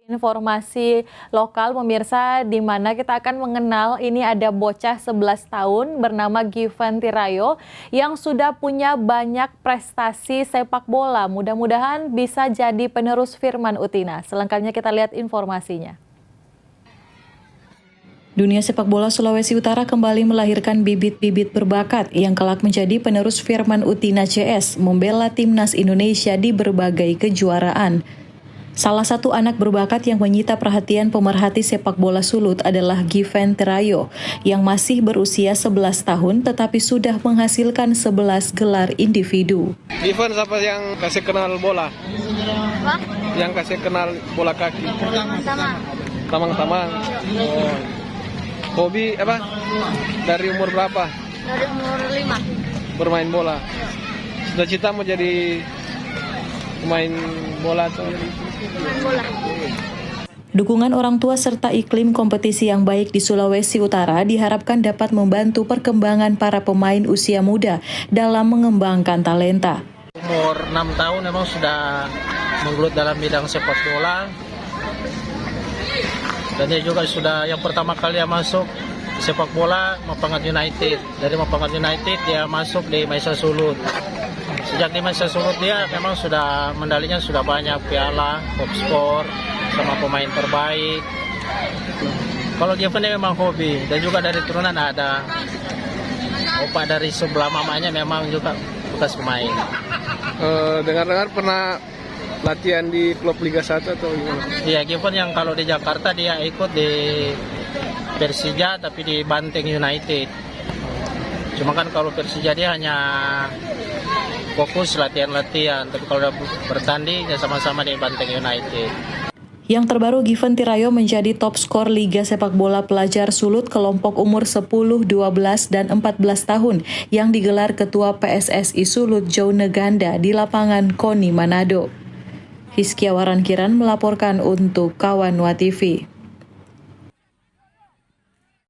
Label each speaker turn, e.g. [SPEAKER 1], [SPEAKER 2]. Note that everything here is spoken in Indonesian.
[SPEAKER 1] Informasi lokal pemirsa, di mana kita akan mengenal ini ada bocah 11 tahun bernama Given Tirayo yang sudah punya banyak prestasi sepak bola. Mudah-mudahan bisa jadi penerus Firman Utina. Selengkapnya kita lihat informasinya. Dunia sepak bola Sulawesi Utara kembali melahirkan bibit-bibit berbakat yang kelak menjadi penerus Firman Utina CS membela timnas Indonesia di berbagai kejuaraan. Salah satu anak berbakat yang menyita perhatian pemerhati sepak bola Sulut adalah Given Tirayo yang masih berusia 11 tahun tetapi sudah menghasilkan 11 gelar individu.
[SPEAKER 2] Given siapa yang kasih kenal bola?
[SPEAKER 3] Apa?
[SPEAKER 2] Yang kasih kenal bola kaki? Tamang-tamang. Oh. Hobi apa? Dari umur berapa?
[SPEAKER 3] Dari umur 5.
[SPEAKER 2] Bermain bola. Sudah cita mau jadi pemain bola atau
[SPEAKER 3] Main bola.
[SPEAKER 1] Dukungan orang tua serta iklim kompetisi yang baik di Sulawesi Utara diharapkan dapat membantu perkembangan para pemain usia muda dalam mengembangkan talenta.
[SPEAKER 4] Umur 6 tahun memang sudah menggelut dalam bidang sepak bola. Dan dia juga sudah yang pertama kali dia masuk sepak bola Mapangat United. Dari Mapangat United dia masuk di Maisa Sulut. Sejak di Maisa Sulut dia memang sudah medalinya sudah banyak, piala, top skor, sama pemain terbaik. Kalau dia memang hobi dan juga dari turunan ada opa dari sebelah mamanya memang juga bekas pemain.
[SPEAKER 2] Dengar-dengar pernah latihan di klub Liga 1 atau gimana?
[SPEAKER 4] Iya, Given yang kalau di Jakarta dia ikut di Persija tapi di Banteng United. Cuma kan kalau Persija dia hanya fokus latihan-latihan, tapi kalau udah bertanding ya sama-sama di Banteng United.
[SPEAKER 1] Yang terbaru, Given Tirayo menjadi top skor Liga Sepak Bola Pelajar Sulut kelompok umur 10, 12, dan 14 tahun yang digelar Ketua PSSI Sulut Joune Ganda di lapangan Koni Manado. Hizkia Waran Kiran melaporkan untuk Kawan Wa TV.